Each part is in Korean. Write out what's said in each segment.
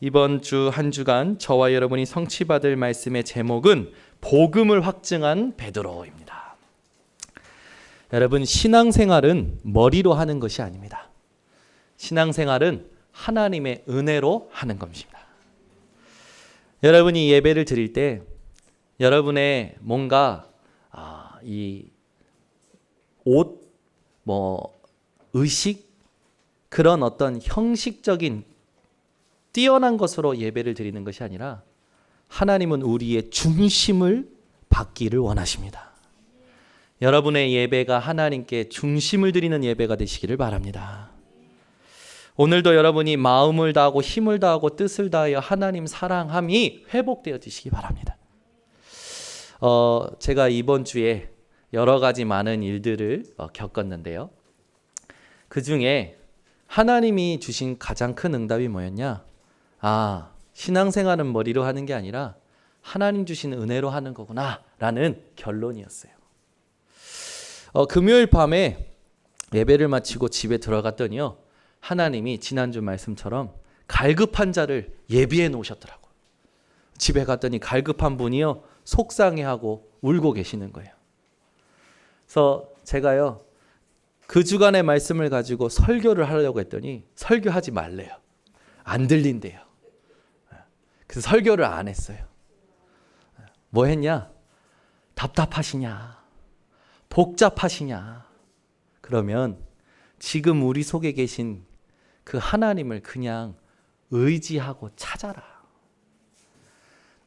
이번 주 한 주간 저와 여러분이 성취받을 말씀의 제목은 복음을 확증한 베드로입니다. 여러분, 신앙생활은 머리로 하는 것이 아닙니다. 신앙생활은 하나님의 은혜로 하는 것입니다. 여러분이 예배를 드릴 때 여러분의 뭔가 이 옷, 의식, 그런 어떤 형식적인 뛰어난 것으로 예배를 드리는 것이 아니라 하나님은 우리의 중심을 받기를 원하십니다. 여러분의 예배가 하나님께 중심을 드리는 예배가 되시기를 바랍니다. 오늘도 여러분이 마음을 다하고 힘을 다하고 뜻을 다하여 하나님 사랑함이 회복되어지시기 바랍니다. 제가 이번 주에 여러 가지 많은 일들을 겪었는데요. 그 중에 하나님이 주신 가장 큰 응답이 뭐였냐? 신앙생활은 머리로 하는 게 아니라 하나님 주신 은혜로 하는 거구나 라는 결론이었어요. 금요일 밤에 예배를 마치고 집에 들어갔더니요, 하나님이 지난주 말씀처럼 갈급한 자를 예비해 놓으셨더라고요. 집에 갔더니 갈급한 분이요, 속상해하고 울고 계시는 거예요. 그래서 제가요, 그 주간의 말씀을 가지고 설교를 하려고 했더니 설교하지 말래요. 안 들린대요. 그래서 설교를 안 했어요. 뭐 했냐? 답답하시냐? 복잡하시냐? 그러면 지금 우리 속에 계신 그 하나님을 그냥 의지하고 찾아라.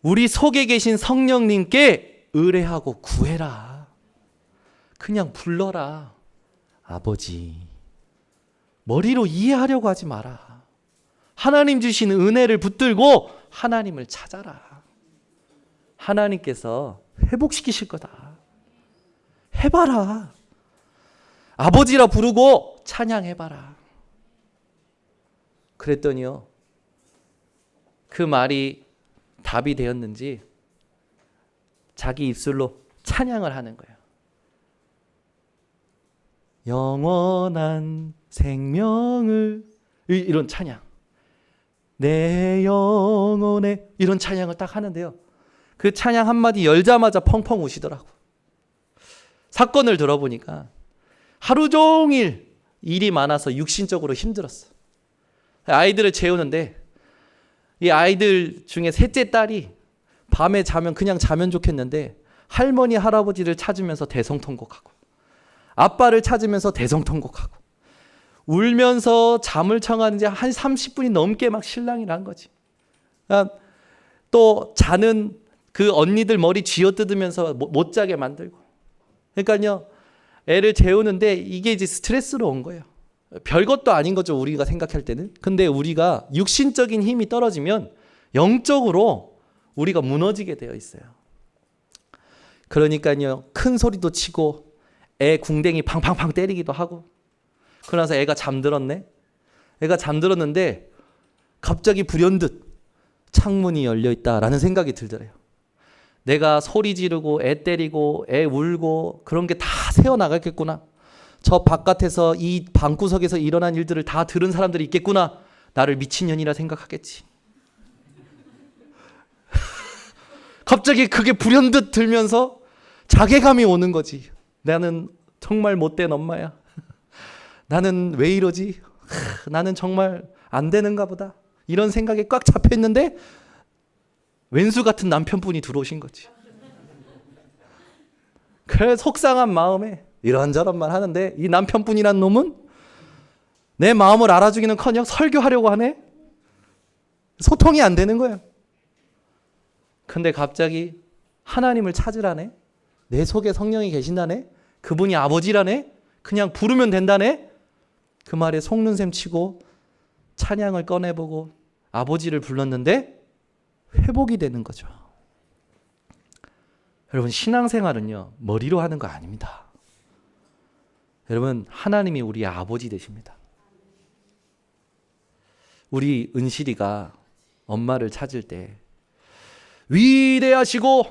우리 속에 계신 성령님께 의뢰하고 구해라. 그냥 불러라. 아버지, 머리로 이해하려고 하지 마라. 하나님 주신 은혜를 붙들고 하나님을 찾아라. 하나님께서 회복시키실 거다. 해봐라. 아버지라 부르고 찬양해봐라. 그랬더니요, 그 말이 답이 되었는지 자기 입술로 찬양을 하는 거예요. 영원한 생명을, 이런 찬양, 내 영혼에, 이런 찬양을 딱 하는데요, 그 찬양 한마디 열자마자 펑펑 우시더라고. 사건을 들어보니까 하루 종일 일이 많아서 육신적으로 힘들었어. 아이들을 재우는데 이 아이들 중에 셋째 딸이 밤에 자면 그냥 자면 좋겠는데 할머니 할아버지를 찾으면서 대성통곡하고 아빠를 찾으면서 대성통곡하고 울면서 잠을 청하는지 한 30분이 넘게 막 실랑이를 한 거지. 또 자는 그 언니들 머리 쥐어뜯으면서 못 자게 만들고. 그러니까요, 애를 재우는데 이게 이제 스트레스로 온 거예요. 별것도 아닌 거죠, 우리가 생각할 때는. 근데 우리가 육신적인 힘이 떨어지면 영적으로 우리가 무너지게 되어 있어요. 그러니까요, 큰 소리도 치고 애 궁뎅이 팡팡팡 때리기도 하고. 그러나서 애가 잠들었네. 애가 잠들었는데 갑자기 불현듯 창문이 열려 있다라는 생각이 들더래요. 내가 소리 지르고 애 때리고 애 울고 그런 게 다 새어나갔겠구나. 저 바깥에서 이 방구석에서 일어난 일들을 다 들은 사람들이 있겠구나. 나를 미친년이라 생각하겠지. 갑자기 그게 불현듯 들면서 자괴감이 오는 거지. 나는 정말 못된 엄마야. 나는 왜 이러지? 나는 정말 안 되는가 보다. 이런 생각에 꽉 잡혀 있는데 왼수 같은 남편분이 들어오신 거지. 그래, 속상한 마음에 이런저런 말 하는데 이 남편분이란 놈은 내 마음을 알아주기는커녕 설교하려고 하네. 소통이 안 되는 거예요. 근데 갑자기 하나님을 찾으라네. 내 속에 성령이 계신다네. 그분이 아버지라네. 그냥 부르면 된다네. 그 말에 속는 셈 치고 찬양을 꺼내보고 아버지를 불렀는데 회복이 되는 거죠. 여러분, 신앙생활은요, 머리로 하는 거 아닙니다. 여러분, 하나님이 우리의 아버지 되십니다. 우리 은실이가 엄마를 찾을 때 위대하시고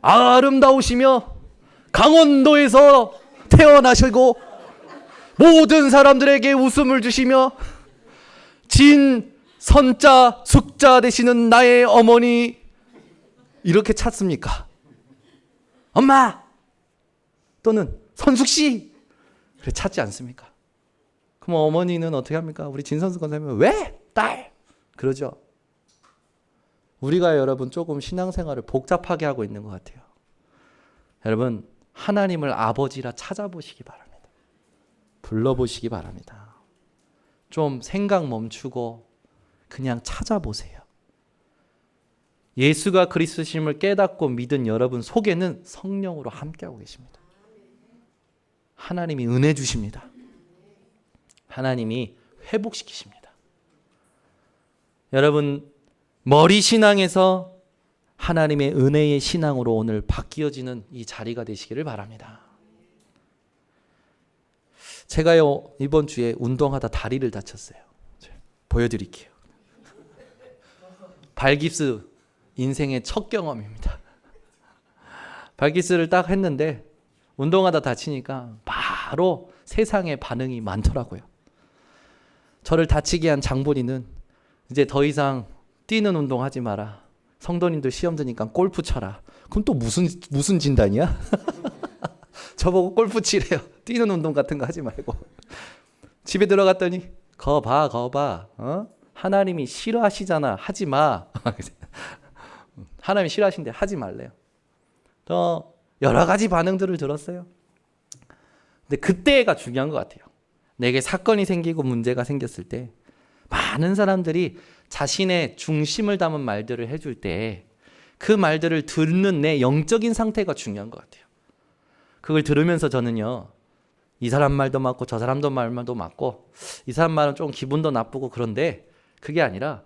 아름다우시며 강원도에서 태어나시고 모든 사람들에게 웃음을 주시며 진 선자 숙자 되시는 나의 어머니 이렇게 찾습니까? 엄마 또는 선숙씨 그래 찾지 않습니까? 그럼 어머니는 어떻게 합니까? 우리 진선수 권사님은 왜? 딸! 그러죠. 우리가 여러분 조금 신앙생활을 복잡하게 하고 있는 것 같아요. 여러분 하나님을 아버지라 찾아보시기 바랍니다. 불러보시기 바랍니다. 좀 생각 멈추고 그냥 찾아보세요. 예수가 그리스도심을 깨닫고 믿은 여러분 속에는 성령으로 함께하고 계십니다. 하나님이 은혜 주십니다. 하나님이 회복시키십니다. 여러분 머리 신앙에서 하나님의 은혜의 신앙으로 오늘 바뀌어지는 이 자리가 되시기를 바랍니다. 제가요 이번 주에 운동하다 다리를 다쳤어요. 보여드릴게요. 발깁스 인생의 첫 경험입니다. 발깁스를 딱 했는데 운동하다 다치니까 바로 세상에 반응이 많더라고요. 저를 다치게 한 장본인은 이제 더 이상 뛰는 운동 하지 마라. 성도님들 시험 드니까 골프 쳐라. 그럼 또 무슨 진단이야? 저보고 골프 치래요. 뛰는 운동 같은 거 하지 말고. 집에 들어갔더니 거봐. 하나님이 싫어하시잖아. 하지 마. 하나님이 싫어하신데 하지 말래요. 저 여러 가지 반응들을 들었어요. 근데 그때가 중요한 것 같아요. 내게 사건이 생기고 문제가 생겼을 때 많은 사람들이 자신의 중심을 담은 말들을 해줄 때 그 말들을 듣는 내 영적인 상태가 중요한 것 같아요. 그걸 들으면서 저는요. 이 사람 말도 맞고 저 사람도 말도 맞고 이 사람 말은 좀 기분도 나쁘고 그런데 그게 아니라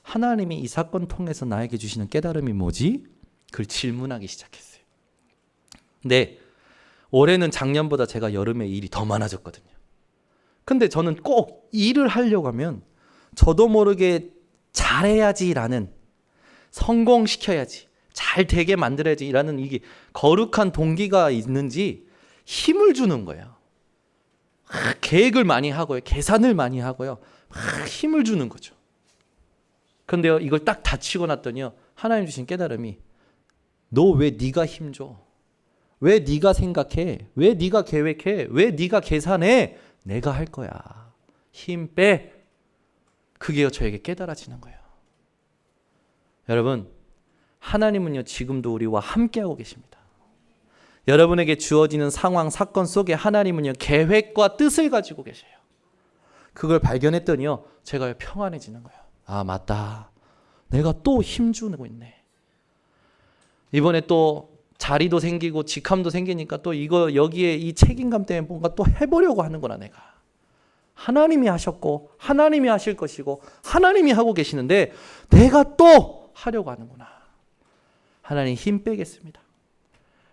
하나님이 이 사건 통해서 나에게 주시는 깨달음이 뭐지? 그걸 질문하기 시작했어요. 근데 올해는 작년보다 제가 여름에 일이 더 많아졌거든요. 근데 저는 꼭 일을 하려고 하면 저도 모르게 잘해야지라는 성공시켜야지 잘 되게 만들어야지라는 이게 거룩한 동기가 있는지 힘을 주는 거예요. 계획을 많이 하고요. 계산을 많이 하고요. 힘을 주는 거죠. 그런데요. 이걸 딱 다치고 났더니요. 하나님 주신 깨달음이 너 왜 네가 힘줘? 왜 네가 생각해? 왜 네가 계획해? 왜 네가 계산해? 내가 할 거야. 힘 빼. 그게요. 저에게 깨달아지는 거예요. 여러분 하나님은요. 지금도 우리와 함께하고 계십니다. 여러분에게 주어지는 상황, 사건 속에 하나님은요. 계획과 뜻을 가지고 계세요. 그걸 발견했더니요. 제가 평안해지는 거예요. 아 맞다. 내가 또 힘주고 있네. 이번에 또 자리도 생기고 직함도 생기니까 또 이거 여기에 이 책임감 때문에 뭔가 또 해보려고 하는구나 내가. 하나님이 하셨고 하나님이 하실 것이고 하나님이 하고 계시는데 내가 또 하려고 하는구나. 하나님 힘 빼겠습니다.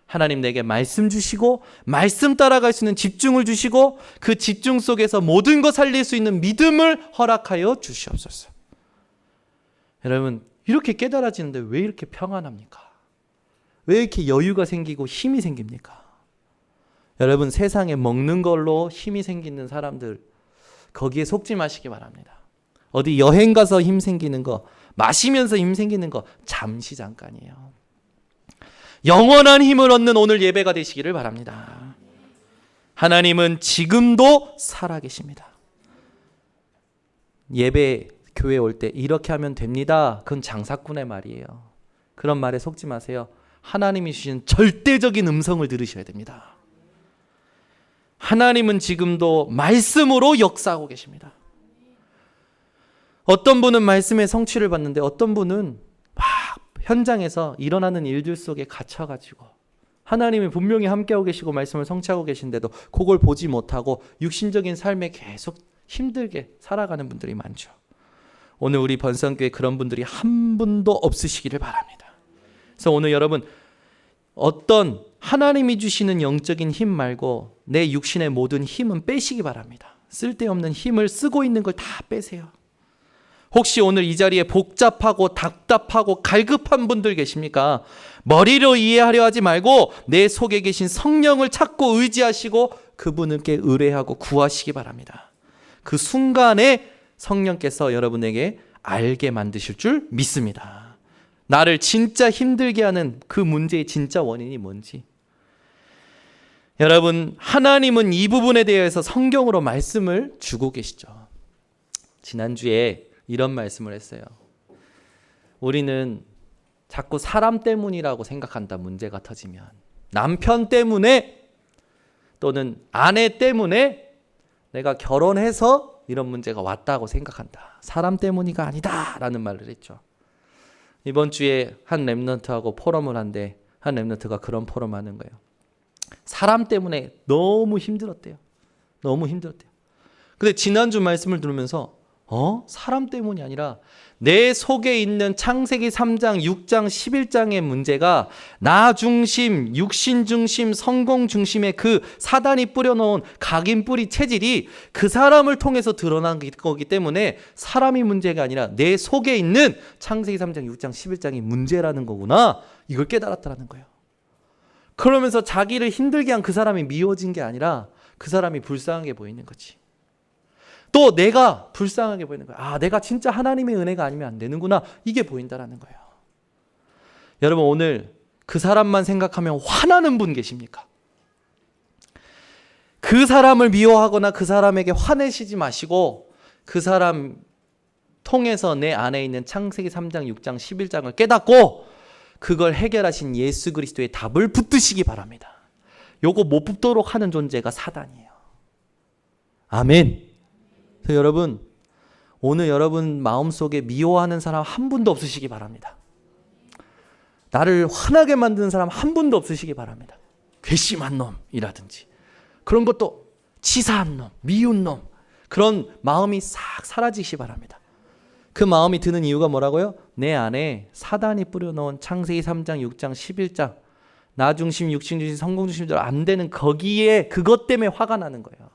하나님 내게 말씀 주시고 말씀 따라갈 수 있는 집중을 주시고 그 집중 속에서 모든 것 살릴 수 있는 믿음을 허락하여 주시옵소서. 여러분 이렇게 깨달아지는데 왜 이렇게 평안합니까? 왜 이렇게 여유가 생기고 힘이 생깁니까? 여러분 세상에 먹는 걸로 힘이 생기는 사람들 거기에 속지 마시기 바랍니다. 어디 여행 가서 힘 생기는 거 마시면서 힘 생기는 거 잠시 잠깐이에요. 영원한 힘을 얻는 오늘 예배가 되시기를 바랍니다. 하나님은 지금도 살아계십니다. 예배 교회 올 때 이렇게 하면 됩니다. 그건 장사꾼의 말이에요. 그런 말에 속지 마세요. 하나님이 주신 절대적인 음성을 들으셔야 됩니다. 하나님은 지금도 말씀으로 역사하고 계십니다. 어떤 분은 말씀의 성취를 받는데 어떤 분은 막 현장에서 일어나는 일들 속에 갇혀가지고 하나님이 분명히 함께하고 계시고 말씀을 성취하고 계신데도 그걸 보지 못하고 육신적인 삶에 계속 힘들게 살아가는 분들이 많죠. 오늘 우리 번성교회 그런 분들이 한 분도 없으시기를 바랍니다. 그래서 오늘 여러분 어떤 하나님이 주시는 영적인 힘 말고 내 육신의 모든 힘은 빼시기 바랍니다. 쓸데없는 힘을 쓰고 있는 걸 다 빼세요. 혹시 오늘 이 자리에 복잡하고 답답하고 갈급한 분들 계십니까? 머리로 이해하려 하지 말고 내 속에 계신 성령을 찾고 의지하시고 그분께 의뢰하고 구하시기 바랍니다. 그 순간에 성령께서 여러분에게 알게 만드실 줄 믿습니다. 나를 진짜 힘들게 하는 그 문제의 진짜 원인이 뭔지. 여러분, 하나님은 이 부분에 대해서 성경으로 말씀을 주고 계시죠. 지난주에 이런 말씀을 했어요. 우리는 자꾸 사람 때문이라고 생각한다. 문제가 터지면 남편 때문에 또는 아내 때문에 내가 결혼해서 이런 문제가 왔다고 생각한다. 사람 때문이가 아니다 라는 말을 했죠. 이번 주에 한 렘넌트하고 포럼을 한데 한 렘넌트가 그런 포럼 하는 거예요. 사람 때문에 너무 힘들었대요. 너무 힘들었대요. 근데 지난주 말씀을 들으면서 사람 때문이 아니라 내 속에 있는 창세기 3장, 6장, 11장의 문제가 나 중심, 육신 중심, 성공 중심의 그 사단이 뿌려놓은 각인 뿌리 체질이 그 사람을 통해서 드러난 거기 때문에 사람이 문제가 아니라 내 속에 있는 창세기 3장, 6장, 11장이 문제라는 거구나. 이걸 깨달았다는 거예요. 그러면서 자기를 힘들게 한 그 사람이 미워진 게 아니라 그 사람이 불쌍하게 보이는 거지. 또 내가 불쌍하게 보이는 거야. 내가 진짜 하나님의 은혜가 아니면 안 되는구나. 이게 보인다라는 거예요. 여러분, 오늘 그 사람만 생각하면 화나는 분 계십니까? 그 사람을 미워하거나 그 사람에게 화내시지 마시고 그 사람 통해서 내 안에 있는 창세기 3장, 6장, 11장을 깨닫고 그걸 해결하신 예수 그리스도의 답을 붙드시기 바랍니다. 요거 못 붙도록 하는 존재가 사단이에요. 아멘. 그래서 여러분, 오늘 여러분 마음속에 미워하는 사람 한 분도 없으시기 바랍니다. 나를 화나게 만드는 사람 한 분도 없으시기 바랍니다. 괘씸한 놈이라든지 그런 것도 치사한 놈, 미운 놈, 그런 마음이 싹 사라지시기 바랍니다. 그 마음이 드는 이유가 뭐라고요? 내 안에 사단이 뿌려놓은 창세기 3장, 6장, 11장 나 중심, 육신 중심, 성공 중심대로 안 되는 거기에 그것 때문에 화가 나는 거예요.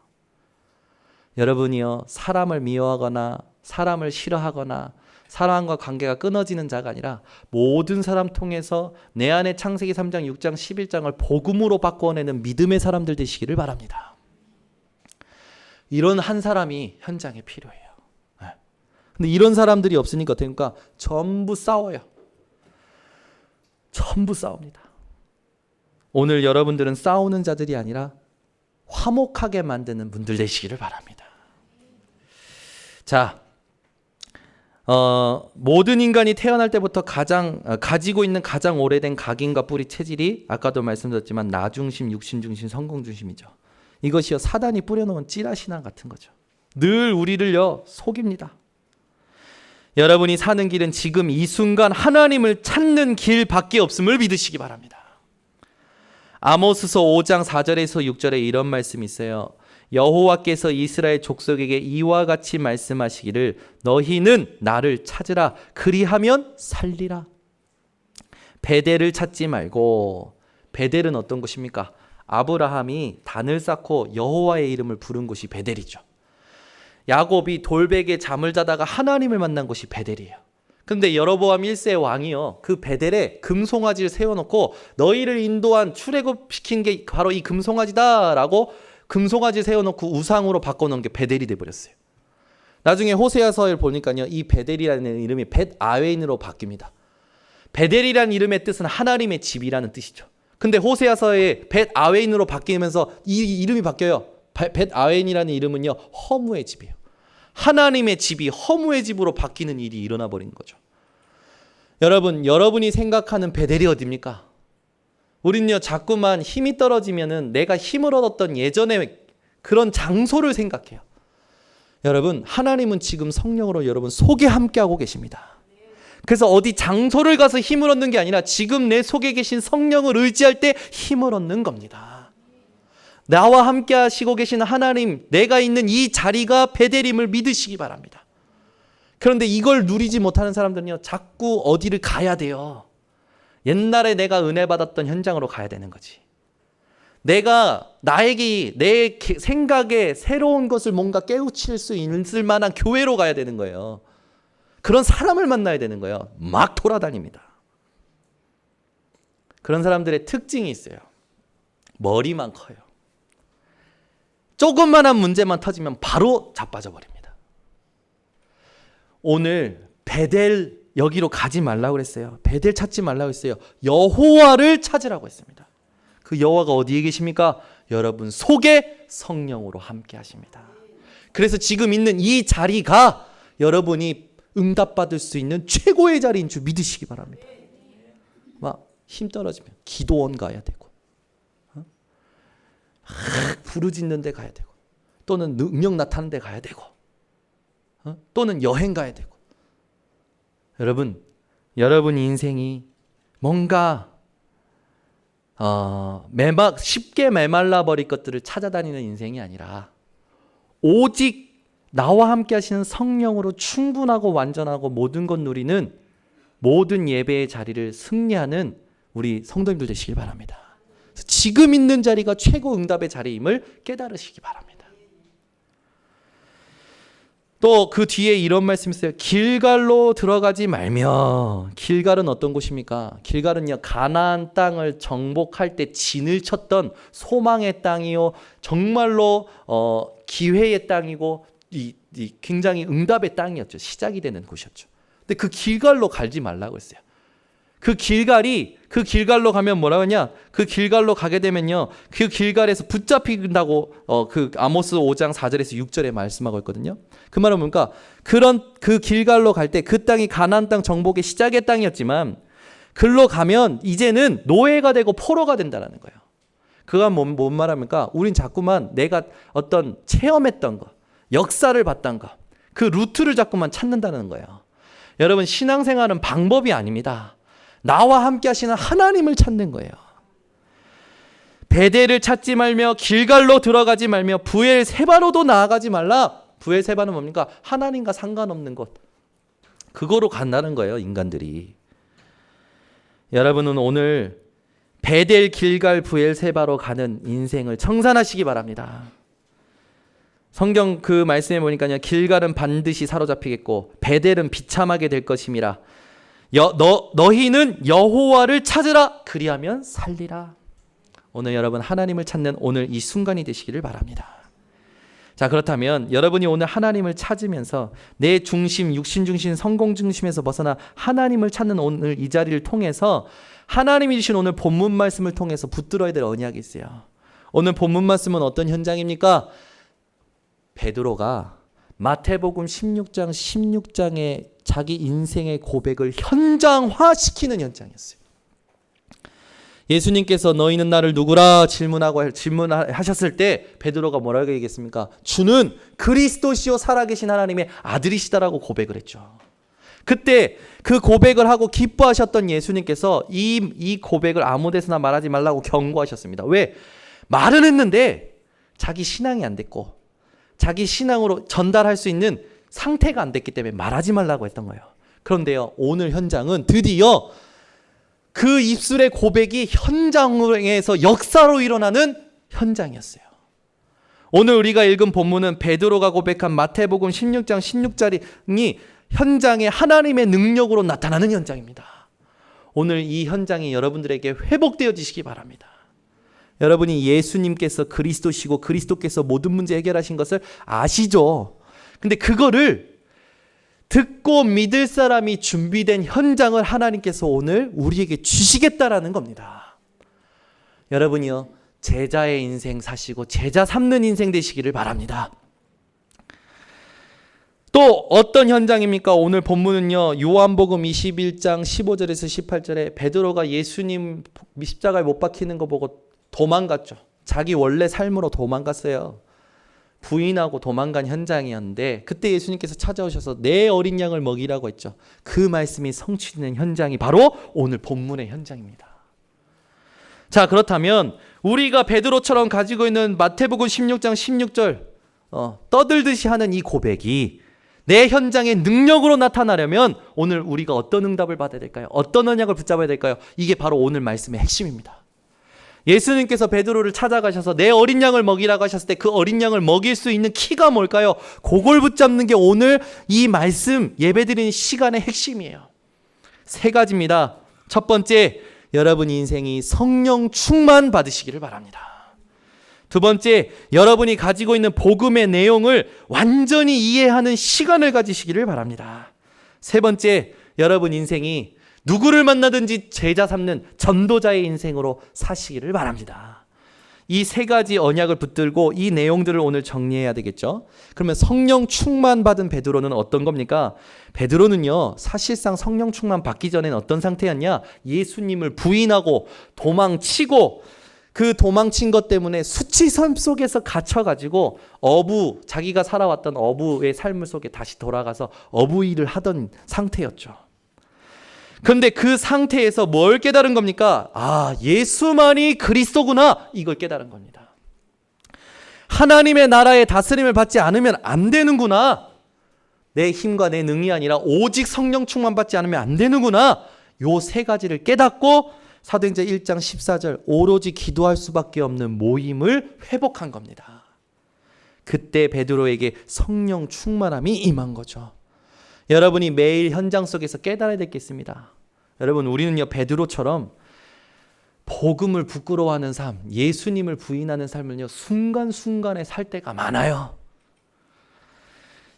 여러분이요, 사람을 미워하거나 사람을 싫어하거나 사람과 관계가 끊어지는 자가 아니라 모든 사람 통해서 내 안에 창세기 3장, 6장, 11장을 복음으로 바꿔내는 믿음의 사람들 되시기를 바랍니다. 이런 한 사람이 현장에 필요해요. 근데 이런 사람들이 없으니까 어떡합니까? 전부 싸워요. 전부 싸웁니다. 오늘 여러분들은 싸우는 자들이 아니라 화목하게 만드는 분들 되시기를 바랍니다. 자, 모든 인간이 태어날 때부터 가지고 있는 가장 오래된 각인과 뿌리 체질이 아까도 말씀드렸지만 나 중심, 육신 중심, 성공 중심이죠. 이것이요 사단이 뿌려놓은 찌라시나 같은 거죠. 늘 우리를요 속입니다. 여러분이 사는 길은 지금 이 순간 하나님을 찾는 길밖에 없음을 믿으시기 바랍니다. 아모스서 5장 4절에서 6절에 이런 말씀이 있어요. 여호와께서 이스라엘 족속에게 이와 같이 말씀하시기를 너희는 나를 찾으라 그리하면 살리라. 베델을 찾지 말고, 베델은 어떤 곳입니까? 아브라함이 단을 쌓고 여호와의 이름을 부른 곳이 베델이죠. 야곱이 돌베개 잠을 자다가 하나님을 만난 곳이 베델이에요. 근데 여로보암 1세의 왕이요 그 베델에 금송아지를 세워놓고 너희를 인도한 출애굽시킨 게 바로 이 금송아지다라고 금송아지 세워놓고 우상으로 바꿔놓은 게 베델이 돼버렸어요. 나중에 호세아서를 보니까요 이 베델이라는 이름이 벳아웬으로 바뀝니다. 베델이라는 이름의 뜻은 하나님의 집이라는 뜻이죠. 근데 호세아서의 벳아웬으로 바뀌면서 이 이름이 바뀌어요. 벳아웬이라는 이름은요 허무의 집이에요. 하나님의 집이 허무의 집으로 바뀌는 일이 일어나 버린 거죠. 여러분이 생각하는 베델이 어디입니까? 우린요 자꾸만 힘이 떨어지면은 내가 힘을 얻었던 예전의 그런 장소를 생각해요. 여러분, 하나님은 지금 성령으로 여러분 속에 함께하고 계십니다. 그래서 어디 장소를 가서 힘을 얻는 게 아니라 지금 내 속에 계신 성령을 의지할 때 힘을 얻는 겁니다. 나와 함께 하시고 계신 하나님, 내가 있는 이 자리가 베델임을 믿으시기 바랍니다. 그런데 이걸 누리지 못하는 사람들은요 자꾸 어디를 가야 돼요. 옛날에 내가 은혜 받았던 현장으로 가야 되는 거지. 내가 나에게 내 생각에 새로운 것을 뭔가 깨우칠 수 있을 만한 교회로 가야 되는 거예요. 그런 사람을 만나야 되는 거예요. 막 돌아다닙니다. 그런 사람들의 특징이 있어요. 머리만 커요. 조그만한 문제만 터지면 바로 자빠져 버립니다. 오늘 베델 여기로 가지 말라고 그랬어요. 베델 찾지 말라고 했어요. 여호와를 찾으라고 했습니다. 그 여호와가 어디에 계십니까? 여러분 속에 성령으로 함께 하십니다. 그래서 지금 있는 이 자리가 여러분이 응답받을 수 있는 최고의 자리인 줄 믿으시기 바랍니다. 막 힘 떨어지면 기도원 가야 되고, 부르짖는 데 가야 되고, 또는 능력 나타나는 데 가야 되고, 또는 여행 가야 되고. 여러분 인생이 뭔가 쉽게 메말라 버릴 것들을 찾아다니는 인생이 아니라 오직 나와 함께 하시는 성령으로 충분하고 완전하고 모든 것 누리는 모든 예배의 자리를 승리하는 우리 성도님들 되시길 바랍니다. 지금 있는 자리가 최고 응답의 자리임을 깨달으시기 바랍니다. 또 그 뒤에 이런 말씀이 있어요. 길갈로 들어가지 말며. 길갈은 어떤 곳입니까? 길갈은요, 가나안 땅을 정복할 때 진을 쳤던 소망의 땅이요, 정말로 기회의 땅이고 굉장히 응답의 땅이었죠. 시작이 되는 곳이었죠. 근데 그 길갈로 가지 말라고 했어요. 그 길갈로 가면 뭐라고 하냐? 그 길갈로 가게 되면요, 그 길갈에서 붙잡힌다고 그 아모스 5장 4절에서 6절에 말씀하고 있거든요. 그 말은 뭡니까? 그 길갈로 갈 때 그 땅이 가나안 땅 정복의 시작의 땅이었지만 글로 가면 이제는 노예가 되고 포로가 된다는 거예요. 그건 뭔 말합니까? 우린 자꾸만 내가 어떤 체험했던 거, 역사를 봤던 거, 그 루트를 자꾸만 찾는다는 거예요. 여러분, 신앙생활은 방법이 아닙니다. 나와 함께 하시는 하나님을 찾는 거예요. 베델을 찾지 말며 길갈로 들어가지 말며 부엘세바로도 나아가지 말라. 부엘세바는 뭡니까? 하나님과 상관없는 곳. 그거로 간다는 거예요, 인간들이. 여러분은 오늘 베델, 길갈, 부엘세바로 가는 인생을 청산하시기 바랍니다. 성경 그 말씀에 보니까요, 길갈은 반드시 사로잡히겠고 베델은 비참하게 될 것임이라. 너희는 여호와를 찾으라. 그리하면 살리라. 오늘 여러분 하나님을 찾는 오늘 이 순간이 되시기를 바랍니다. 자, 그렇다면 여러분이 오늘 하나님을 찾으면서 내 중심, 육신 중심, 성공 중심에서 벗어나 하나님을 찾는 오늘 이 자리를 통해서 하나님이 주신 오늘 본문 말씀을 통해서 붙들어야 될 언약이 있어요. 오늘 본문 말씀은 어떤 현장입니까? 베드로가 마태복음 16장 16장에 자기 인생의 고백을 현장화시키는 현장이었어요. 예수님께서 너희는 나를 누구라 질문하셨을 때 베드로가 뭐라고 얘기했습니까? 주는 그리스도시요 살아계신 하나님의 아들이시다라고 고백을 했죠. 그때 그 고백을 하고 기뻐하셨던 예수님께서 이 고백을 아무 데서나 말하지 말라고 경고하셨습니다. 왜? 말은 했는데 자기 신앙이 안 됐고 자기 신앙으로 전달할 수 있는 상태가 안 됐기 때문에 말하지 말라고 했던 거예요. 그런데요, 오늘 현장은 드디어 그 입술의 고백이 현장에서 역사로 일어나는 현장이었어요. 오늘 우리가 읽은 본문은 베드로가 고백한 마태복음 16장 16절이 현장에 하나님의 능력으로 나타나는 현장입니다. 오늘 이 현장이 여러분들에게 회복되어지시기 바랍니다. 여러분이 예수님께서 그리스도시고 그리스도께서 모든 문제 해결하신 것을 아시죠? 근데 그거를 듣고 믿을 사람이 준비된 현장을 하나님께서 오늘 우리에게 주시겠다라는 겁니다. 여러분이요, 제자의 인생 사시고 제자 삼는 인생 되시기를 바랍니다. 또 어떤 현장입니까? 오늘 본문은요, 요한복음 21장 15절에서 18절에 베드로가 예수님 십자가에 못 박히는 거 보고 도망갔죠. 자기 원래 삶으로 도망갔어요. 부인하고 도망간 현장이었는데 그때 예수님께서 찾아오셔서 내 어린 양을 먹이라고 했죠. 그 말씀이 성취되는 현장이 바로 오늘 본문의 현장입니다. 자, 그렇다면 우리가 베드로처럼 가지고 있는 마태복음 16장 16절 떠들듯이 하는 이 고백이 내 현장의 능력으로 나타나려면 오늘 우리가 어떤 응답을 받아야 될까요? 어떤 언약을 붙잡아야 될까요? 이게 바로 오늘 말씀의 핵심입니다. 예수님께서 베드로를 찾아가셔서 내 어린 양을 먹이라고 하셨을 때 그 어린 양을 먹일 수 있는 키가 뭘까요? 그걸 붙잡는 게 오늘 이 말씀 예배드리는 시간의 핵심이에요. 세 가지입니다. 첫 번째, 여러분 인생이 성령 충만 받으시기를 바랍니다. 두 번째, 여러분이 가지고 있는 복음의 내용을 완전히 이해하는 시간을 가지시기를 바랍니다. 세 번째, 여러분 인생이 누구를 만나든지 제자 삼는 전도자의 인생으로 사시기를 바랍니다. 이 세 가지 언약을 붙들고 이 내용들을 오늘 정리해야 되겠죠. 그러면 성령 충만 받은 베드로는 어떤 겁니까? 베드로는요, 사실상 성령 충만 받기 전에는 어떤 상태였냐? 예수님을 부인하고 도망치고, 그 도망친 것 때문에 수치섬 속에서 갇혀가지고 자기가 살아왔던 어부의 삶 속에 다시 돌아가서 어부 일을 하던 상태였죠. 그런데 그 상태에서 뭘 깨달은 겁니까? 아, 예수만이 그리스도구나, 이걸 깨달은 겁니다. 하나님의 나라의 다스림을 받지 않으면 안 되는구나. 내 힘과 내 능이 아니라 오직 성령 충만 받지 않으면 안 되는구나. 요 세 가지를 깨닫고 사도행전 1장 14절 오로지 기도할 수밖에 없는 모임을 회복한 겁니다. 그때 베드로에게 성령 충만함이 임한 거죠. 여러분이 매일 현장 속에서 깨달아야 되겠습니다. 여러분, 우리는요, 베드로처럼 복음을 부끄러워하는 삶, 예수님을 부인하는 삶을요, 순간순간에 살 때가 많아요.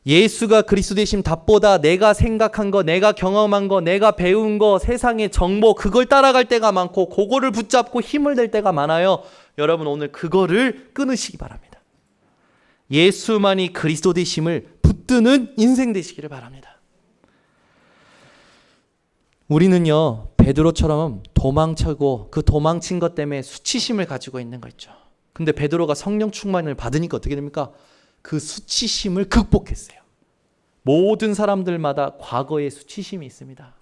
예수가 그리스도 되심 답보다 내가 생각한 거, 내가 경험한 거, 내가 배운 거, 세상의 정보, 그걸 따라갈 때가 많고, 그거를 붙잡고 힘을 낼 때가 많아요. 여러분, 오늘 그거를 끊으시기 바랍니다. 예수만이 그리스도 되심을 붙드는 인생 되시기를 바랍니다. 우리는요, 베드로처럼 도망치고 그 도망친 것 때문에 수치심을 가지고 있는 거 있죠. 근데 베드로가 성령 충만을 받으니까 어떻게 됩니까? 그 수치심을 극복했어요. 모든 사람들마다 과거의 수치심이 있습니다.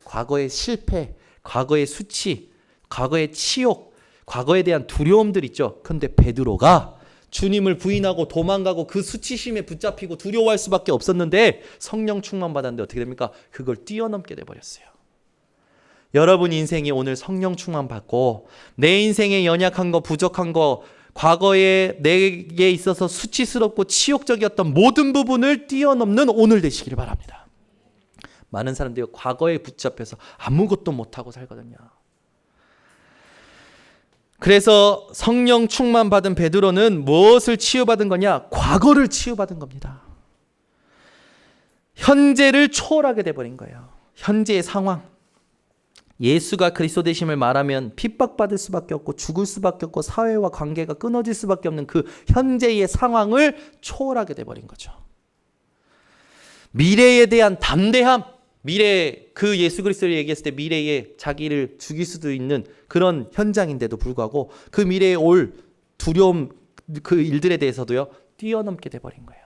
과거의 실패, 과거의 수치, 과거의 치욕, 과거에 대한 두려움들 있죠. 근데 베드로가 주님을 부인하고 도망가고 그 수치심에 붙잡히고 두려워할 수밖에 없었는데 성령 충만 받았는데 어떻게 됩니까? 그걸 뛰어넘게 돼버렸어요. 여러분 인생이 오늘 성령 충만 받고 내 인생에 연약한 거, 부족한 거, 과거에 내게 있어서 수치스럽고 치욕적이었던 모든 부분을 뛰어넘는 오늘 되시기를 바랍니다. 많은 사람들이 과거에 붙잡혀서 아무것도 못하고 살거든요. 그래서 성령 충만 받은 베드로는 무엇을 치유받은 거냐? 과거를 치유받은 겁니다. 현재를 초월하게 돼버린 거예요. 현재의 상황. 예수가 그리스도 되심을 말하면 핍박받을 수밖에 없고 죽을 수밖에 없고 사회와 관계가 끊어질 수밖에 없는 그 현재의 상황을 초월하게 돼버린 거죠. 미래에 대한 담대함, 그 예수 그리스도를 얘기했을 때 미래에 자기를 죽일 수도 있는 그런 현장인데도 불구하고 그 미래에 올 두려움, 그 일들에 대해서도요, 뛰어넘게 돼버린 거예요.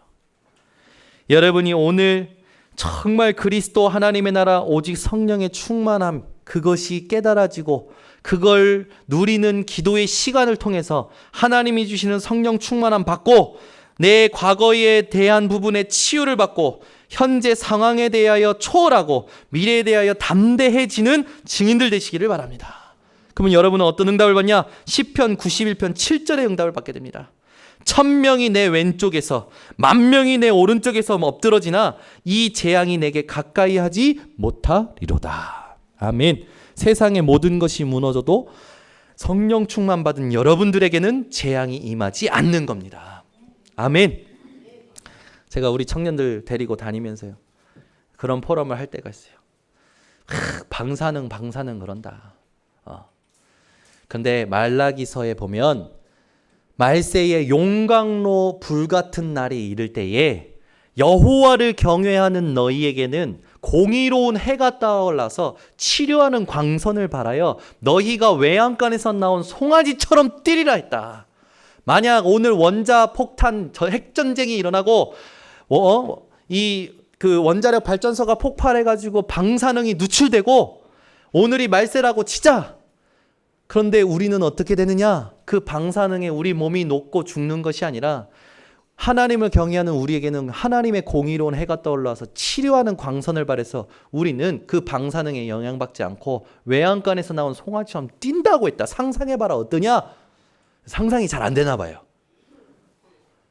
여러분이 오늘 정말 그리스도 하나님의 나라 오직 성령의 충만함, 그것이 깨달아지고 그걸 누리는 기도의 시간을 통해서 하나님이 주시는 성령 충만함 받고 내 과거에 대한 부분에 치유를 받고 현재 상황에 대하여 초월하고 미래에 대하여 담대해지는 증인들 되시기를 바랍니다. 그러면 여러분은 어떤 응답을 받냐? 시편 91편 7절의 응답을 받게 됩니다. 1000명이 내 왼쪽에서 10,000명이 내 오른쪽에서 엎드러지나 이 재앙이 내게 가까이 하지 못하리로다. 아멘. 세상의 모든 것이 무너져도 성령 충만 받은 여러분들에게는 재앙이 임하지 않는 겁니다. 아멘. 제가 우리 청년들 데리고 다니면서요, 그런 포럼을 할 때가 있어요. 방사능 그런다. 근데 말라기서에 보면 말세의 용광로 불같은 날이 이를 때에 여호와를 경외하는 너희에게는 공의로운 해가 떠올라서 치료하는 광선을 발하여 너희가 외양간에서 나온 송아지처럼 뛰리라 했다. 만약 오늘 원자 폭탄, 핵전쟁이 일어나고 그 원자력 발전소가 폭발해가지고 방사능이 누출되고 오늘이 말세라고 치자. 그런데 우리는 어떻게 되느냐? 그 방사능에 우리 몸이 녹고 죽는 것이 아니라 하나님을 경외하는 우리에게는 하나님의 공의로운 해가 떠올라서 치료하는 광선을 발해서 우리는 그 방사능에 영향받지 않고 외양간에서 나온 송아지처럼 뛴다고 했다. 상상해봐라, 어떠냐? 상상이 잘 안 되나 봐요.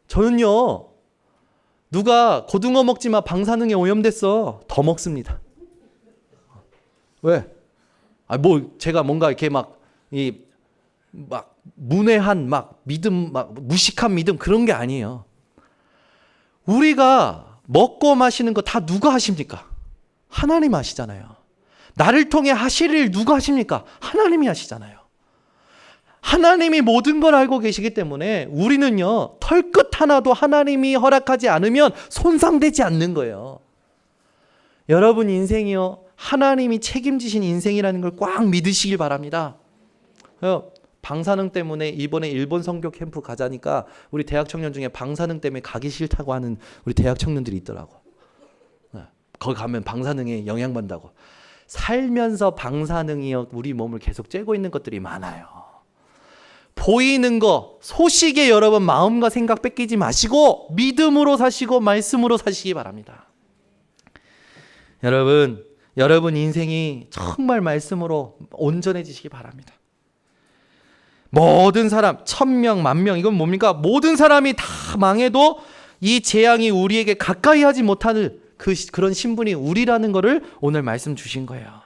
저는요, 누가 고등어 먹지 마, 방사능에 오염됐어, 더 먹습니다. 왜? 제가 뭔가 이렇게 문외한 믿음, 무식한 믿음 그런 게 아니에요. 우리가 먹고 마시는 거 다 누가 하십니까? 하나님 하시잖아요. 나를 통해 하실 일 누가 하십니까? 하나님이 하시잖아요. 하나님이 모든 걸 알고 계시기 때문에 우리는요, 털끝 하나도 하나님이 허락하지 않으면 손상되지 않는 거예요. 여러분 인생이요, 하나님이 책임지신 인생이라는 걸 꽉 믿으시길 바랍니다. 방사능 때문에 이번에 일본 선교 캠프 가자니까 우리 대학 청년 중에 방사능 때문에 가기 싫다고 하는 우리 대학 청년들이 있더라고. 거기 가면 방사능에 영향받는다고. 살면서 방사능이요, 우리 몸을 계속 쬐고 있는 것들이 많아요. 보이는 거, 소식에 여러분 마음과 생각 뺏기지 마시고 믿음으로 사시고 말씀으로 사시기 바랍니다. 여러분 인생이 정말 말씀으로 온전해지시기 바랍니다. 모든 사람, 1000명, 10,000명, 이건 뭡니까? 모든 사람이 다 망해도 이 재앙이 우리에게 가까이 하지 못하는 그런 신분이 우리라는 것을 오늘 말씀 주신 거예요.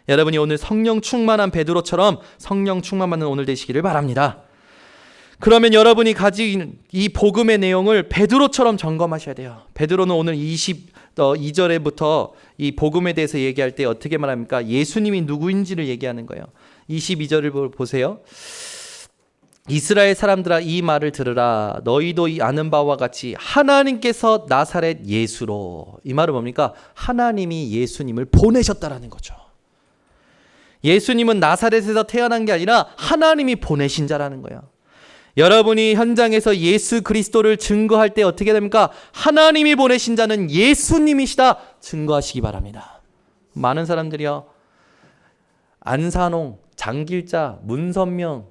여러분이 오늘 성령 충만한 베드로처럼 성령 충만받는 오늘 되시기를 바랍니다. 그러면 여러분이 가진 이 복음의 내용을 베드로처럼 점검하셔야 돼요. 베드로는 오늘 22절에부터 이 복음에 대해서 얘기할 때 어떻게 말합니까? 예수님이 누구인지를 얘기하는 거예요. 22절을 보세요. 이스라엘 사람들아, 이 말을 들으라. 너희도 아는 바와 같이 하나님께서 나사렛 예수로. 이 말은 뭡니까? 하나님이 예수님을 보내셨다라는 거죠. 예수님은 나사렛에서 태어난 게 아니라 하나님이 보내신 자라는 거예요. 여러분이 현장에서 예수 그리스도를 증거할 때 어떻게 됩니까? 하나님이 보내신 자는 예수님이시다 증거하시기 바랍니다. 많은 사람들이요, 안산홍, 장길자, 문선명,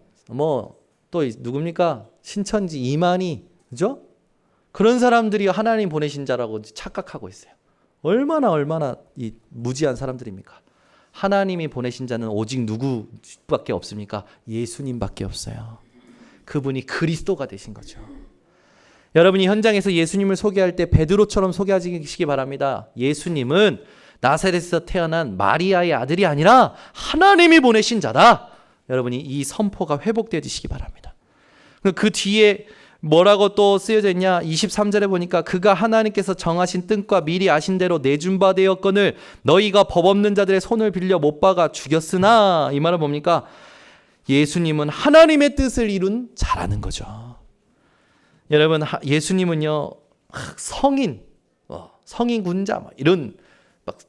또 누굽니까? 신천지, 이만희, 그죠? 그런 사람들이 하나님 보내신 자라고 착각하고 있어요. 얼마나 이 무지한 사람들입니까? 하나님이 보내신 자는 오직 누구밖에 없습니까? 예수님밖에 없어요. 그분이 그리스도가 되신 거죠. 여러분이 현장에서 예수님을 소개할 때 베드로처럼 소개하시기 바랍니다. 예수님은 나사렛에서 태어난 마리아의 아들이 아니라 하나님이 보내신 자다. 여러분이 이 선포가 회복되시기 바랍니다. 그 뒤에 뭐라고 또 쓰여져 있냐? 23절에 보니까 그가 하나님께서 정하신 뜻과 미리 아신 대로 내준 바 되었거늘 너희가 법 없는 자들의 손을 빌려 못 박아 죽였으나, 이 말은 뭡니까? 예수님은 하나님의 뜻을 이룬 자라는 거죠. 여러분, 예수님은요, 성인, 성인 군자 이런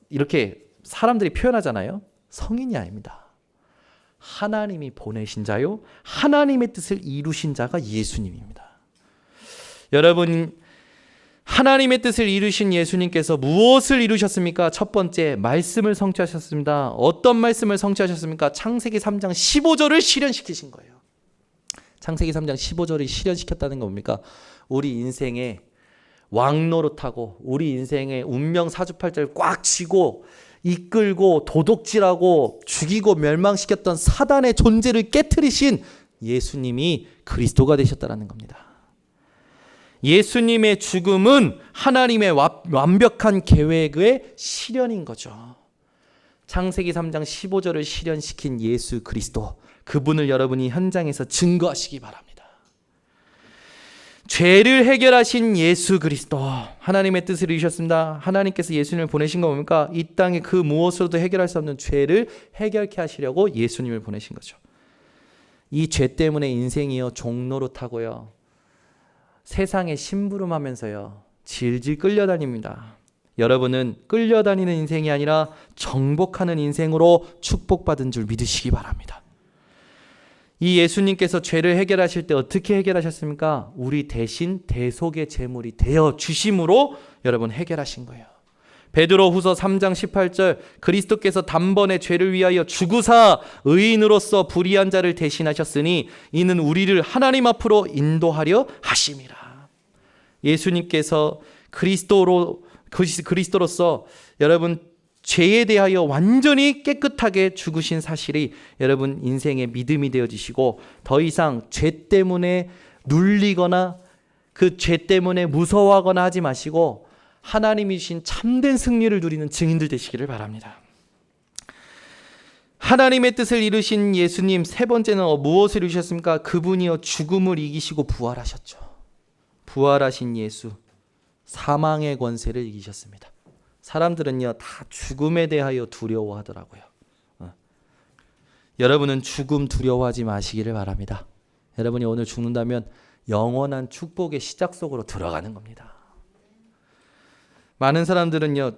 이렇게 사람들이 표현하잖아요. 성인이 아닙니다. 하나님이 보내신 자요, 하나님의 뜻을 이루신 자가 예수님입니다. 여러분, 하나님의 뜻을 이루신 예수님께서 무엇을 이루셨습니까? 첫 번째, 말씀을 성취하셨습니다. 어떤 말씀을 성취하셨습니까? 창세기 3장 15절을 실현시키신 거예요. 창세기 3장 15절을 실현시켰다는 건 뭡니까? 우리 인생에 왕노릇하고 우리 인생의 운명 사주팔자를 꽉 쥐고 이끌고 도둑질하고 죽이고 멸망시켰던 사단의 존재를 깨트리신 예수님이 그리스도가 되셨다는 겁니다. 예수님의 죽음은 하나님의 완벽한 계획의 실현인 거죠. 창세기 3장 15절을 실현시킨 예수 그리스도, 그분을 여러분이 현장에서 증거하시기 바랍니다. 죄를 해결하신 예수 그리스도, 하나님의 뜻을 이루셨습니다. 하나님께서 예수님을 보내신 거 뭡니까? 이 땅에 그 무엇으로도 해결할 수 없는 죄를 해결케 하시려고 예수님을 보내신 거죠. 이 죄 때문에 인생이요, 종노릇하고요, 세상에 심부름하면서요, 질질 끌려다닙니다. 여러분은 끌려다니는 인생이 아니라 정복하는 인생으로 축복받은 줄 믿으시기 바랍니다. 이 예수님께서 죄를 해결하실 때 어떻게 해결하셨습니까? 우리 대신 대속의 제물이 되어 주심으로 여러분 해결하신 거예요. 베드로후서 3장 18절, 그리스도께서 단번에 죄를 위하여 죽으사 의인으로서 불의한 자를 대신하셨으니 이는 우리를 하나님 앞으로 인도하려 하심이라. 예수님께서 그리스도로서 여러분 죄에 대하여 완전히 깨끗하게 죽으신 사실이 여러분 인생의 믿음이 되어지시고, 더 이상 죄 때문에 눌리거나 그 죄 때문에 무서워하거나 하지 마시고 하나님이 주신 참된 승리를 누리는 증인들 되시기를 바랍니다. 하나님의 뜻을 이루신 예수님, 세 번째는 무엇을 이루셨습니까? 그분이요, 죽음을 이기시고 부활하셨죠. 부활하신 예수, 사망의 권세를 이기셨습니다. 사람들은요 다 죽음에 대하여 두려워하더라고요. 여러분은 죽음 두려워하지 마시기를 바랍니다. 여러분이 오늘 죽는다면 영원한 축복의 시작 속으로 들어가는 겁니다. 많은 사람들은요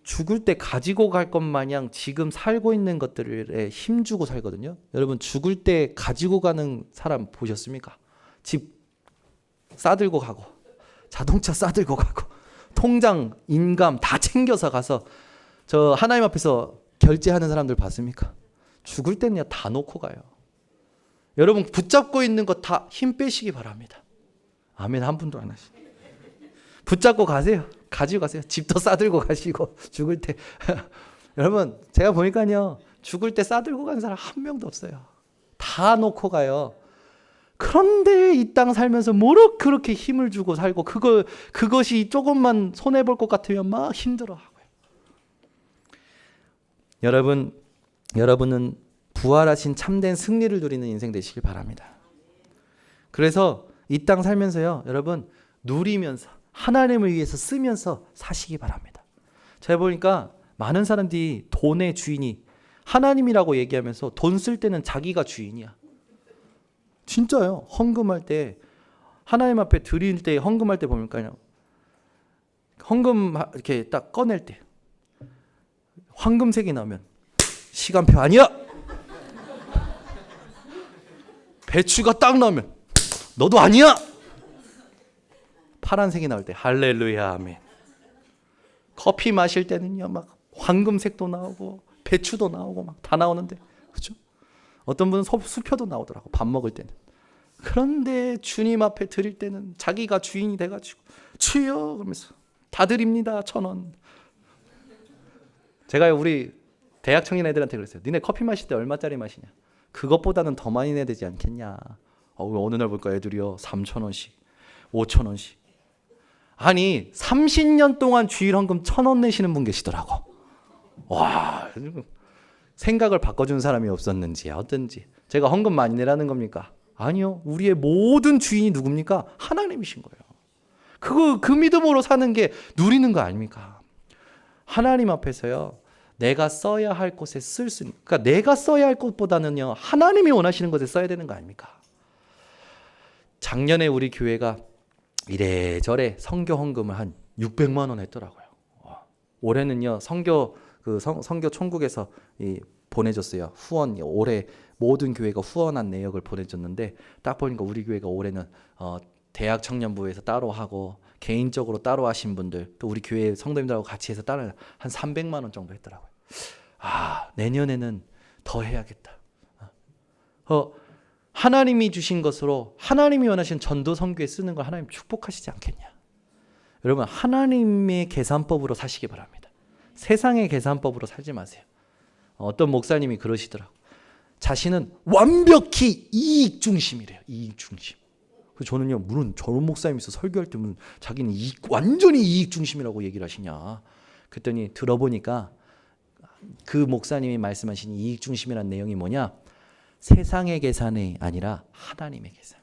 죽을 때 가지고 갈 것 마냥 지금 살고 있는 것들에 힘주고 살거든요. 여러분 죽을 때 가지고 가는 사람 보셨습니까? 집 싸들고 가고 자동차 싸들고 가고 통장 인감 다 챙겨서 가서 저 하나님 앞에서 결제하는 사람들 봤습니까? 죽을 때는요 다 놓고 가요. 여러분 붙잡고 있는 거 다 힘 빼시기 바랍니다. 아멘 한 분도 안 하시죠. 붙잡고 가세요. 가지고 가세요. 집도 싸들고 가시고 죽을 때 여러분 제가 보니까요 죽을 때 싸들고 가는 사람 한 명도 없어요. 다 놓고 가요. 그런데 이 땅 살면서 뭐로 그렇게 힘을 주고 살고 그것이 조금만 손해볼 것 같으면 막 힘들어하고요. 여러분은 부활하신 참된 승리를 누리는 인생 되시길 바랍니다. 그래서 이 땅 살면서요 여러분 누리면서 하나님을 위해서 쓰면서 사시기 바랍니다. 제가 보니까 많은 사람들이 돈의 주인이 하나님이라고 얘기하면서 돈 쓸 때는 자기가 주인이야. 진짜요. 헌금할 때 하나님 앞에 드릴 때 헌금할 때 보니까요 헌금 이렇게 딱 꺼낼 때 황금색이 나오면 시간표 아니야. 배추가 딱 나오면 너도 아니야. 파란색이 나올 때 할렐루야 아멘. 커피 마실 때는요 막 황금색도 나오고 배추도 나오고 막 다 나오는데 그렇죠? 어떤 분은 수표도 나오더라고 밥 먹을 때는. 그런데 주님 앞에 드릴 때는 자기가 주인이 돼가지고 주여 그러면서 다 드립니다 1,000원. 제가 우리 대학 청년 애들한테 그랬어요. 니네 커피 마실 때 얼마짜리 마시냐? 그것보다는 더 많이 내야 되지 않겠냐? 어느 날 볼까 애들이요 3,000원씩 5,000원씩. 아니 30년 동안 주일 헌금 1,000원 내시는 분 계시더라고. 와 생각을 바꿔주는 사람이 없었는지 어떤지. 제가 헌금 많이 내라는 겁니까? 아니요. 우리의 모든 주인이 누굽니까? 하나님이신 거예요. 그 믿음으로 사는 게 누리는 거 아닙니까? 하나님 앞에서요 내가 써야 할 곳에 쓸 수 있는, 그러니까 내가 써야 할 곳보다는요 하나님이 원하시는 곳에 써야 되는 거 아닙니까? 작년에 우리 교회가 이래저래 선교 헌금을 한 600만 원 했더라고요. 올해는요 선교 총국에서 보내줬어요. 후원 올해 모든 교회가 후원한 내역을 보내줬는데 딱 보니까 우리 교회가 올해는 대학 청년부에서 따로 하고 개인적으로 따로 하신 분들 또 우리 교회 성도님들하고 같이 해서 따로 한 300만 원 정도 했더라고요. 내년에는 더 해야겠다. 하나님이 주신 것으로 하나님이 원하시는 전도 선교에 쓰는 걸 하나님 축복하시지 않겠냐. 여러분 하나님의 계산법으로 사시기 바랍니다. 세상의 계산법으로 살지 마세요. 어떤 목사님이 그러시더라고요. 자신은 완벽히 이익 중심이래요. 이익 중심. 저는요 물론 저런 목사님이 있어 설교할 때 자기는 완전히 이익 중심이라고 얘기를 하시냐. 그랬더니 들어보니까 그 목사님이 말씀하신 이익 중심이라는 내용이 뭐냐. 세상의 계산이 아니라 하나님의 계산.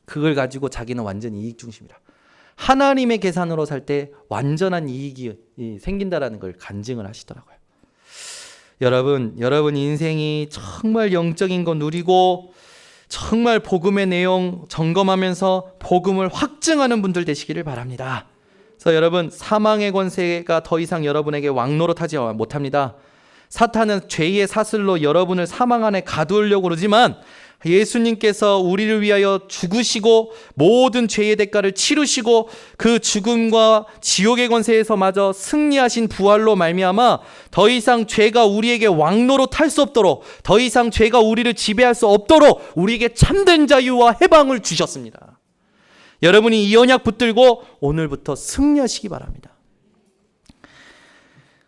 그걸 가지고 자기는 완전히 이익 중심이라. 하나님의 계산으로 살 때 완전한 이익이 생긴다라는 걸 간증을 하시더라고요. 여러분 인생이 정말 영적인 거 누리고 정말 복음의 내용 점검하면서 복음을 확증하는 분들 되시기를 바랍니다. 그래서 여러분 사망의 권세가 더 이상 여러분에게 왕노릇하지 못합니다. 사탄은 죄의 사슬로 여러분을 사망 안에 가두려고 그러지만 예수님께서 우리를 위하여 죽으시고 모든 죄의 대가를 치르시고 그 죽음과 지옥의 권세에서 마저 승리하신 부활로 말미암아 더 이상 죄가 우리에게 왕노릇할 수 없도록 더 이상 죄가 우리를 지배할 수 없도록 우리에게 참된 자유와 해방을 주셨습니다. 여러분이 이 언약 붙들고 오늘부터 승리하시기 바랍니다.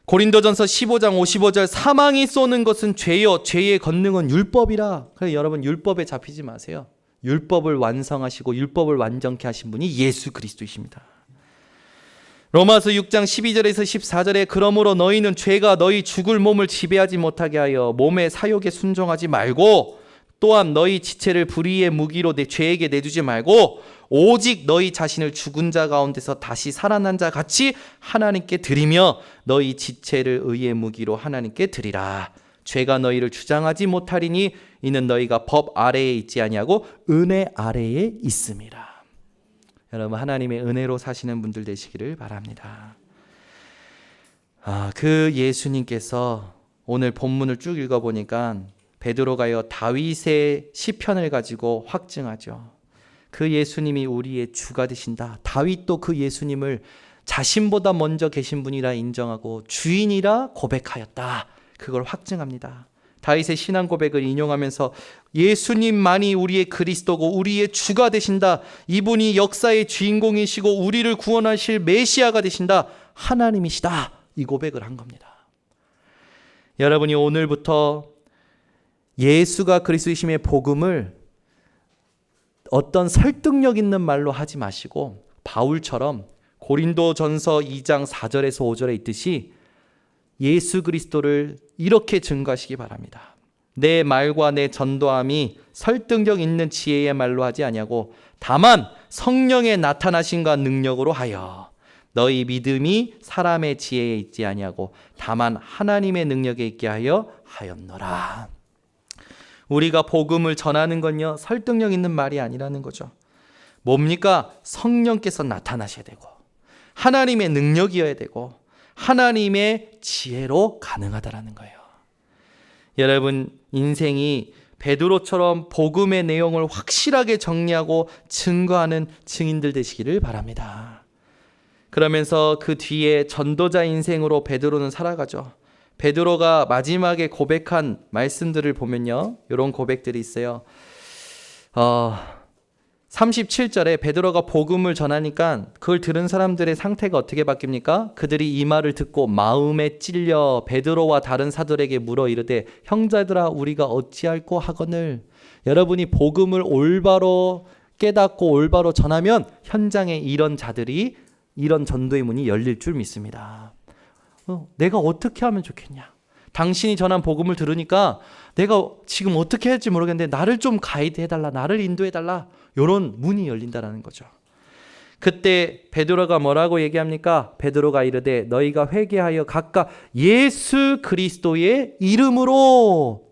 고린도전서 15장 55절 사망이 쏘는 것은 죄요 죄의 권능은 율법이라. 그래서 여러분 율법에 잡히지 마세요. 율법을 완성하시고 율법을 완전케 하신 분이 예수 그리스도이십니다. 로마서 6장 12절에서 14절에 그러므로 너희는 죄가 너희 죽을 몸을 지배하지 못하게 하여 몸의 사욕에 순종하지 말고 또한 너희 지체를 불의의 무기로 내 죄에게 내주지 말고 오직 너희 자신을 죽은 자 가운데서 다시 살아난 자 같이 하나님께 드리며 너희 지체를 의의 무기로 하나님께 드리라. 죄가 너희를 주장하지 못하리니 이는 너희가 법 아래에 있지 아니하고 은혜 아래에 있음이라. 여러분, 하나님의 은혜로 사시는 분들 되시기를 바랍니다. 그 예수님께서 오늘 본문을 쭉 읽어보니까 베드로가요 다윗의 시편을 가지고 확증하죠. 그 예수님이 우리의 주가 되신다. 다윗도 그 예수님을 자신보다 먼저 계신 분이라 인정하고 주인이라 고백하였다. 그걸 확증합니다. 다윗의 신앙 고백을 인용하면서 예수님만이 우리의 그리스도고 우리의 주가 되신다. 이분이 역사의 주인공이시고 우리를 구원하실 메시아가 되신다. 하나님이시다. 이 고백을 한 겁니다. 여러분이 오늘부터 예수가 그리스도이심의 복음을 어떤 설득력 있는 말로 하지 마시고 바울처럼 고린도전서 2장 4절에서 5절에 있듯이 예수 그리스도를 이렇게 증거하시기 바랍니다. 내 말과 내 전도함이 설득력 있는 지혜의 말로 하지 아니하고 다만 성령의 나타나심과 능력으로 하여 너희 믿음이 사람의 지혜에 있지 아니하고 다만 하나님의 능력에 있게 하였노라. 우리가 복음을 전하는 건요 설득력 있는 말이 아니라는 거죠. 뭡니까? 성령께서 나타나셔야 되고 하나님의 능력이어야 되고 하나님의 지혜로 가능하다라는 거예요. 여러분, 인생이 베드로처럼 복음의 내용을 확실하게 정리하고 증거하는 증인들 되시기를 바랍니다. 그러면서 그 뒤에 전도자 인생으로 베드로는 살아가죠. 베드로가 마지막에 고백한 말씀들을 보면요, 이런 고백들이 있어요. 37절에 베드로가 복음을 전하니까 그걸 들은 사람들의 상태가 어떻게 바뀝니까? 그들이 이 말을 듣고 마음에 찔려 베드로와 다른 사도에게 물어 이르되 형제들아 우리가 어찌할꼬 하거늘. 여러분이 복음을 올바로 깨닫고 올바로 전하면 현장에 이런 자들이 이런 전도의 문이 열릴 줄 믿습니다. 내가 어떻게 하면 좋겠냐? 당신이 전한 복음을 들으니까 내가 지금 어떻게 할지 모르겠는데 나를 좀 가이드해달라, 나를 인도해달라, 이런 문이 열린다는 거죠. 그때 베드로가 뭐라고 얘기합니까? 베드로가 이르되 너희가 회개하여 각각 예수 그리스도의 이름으로.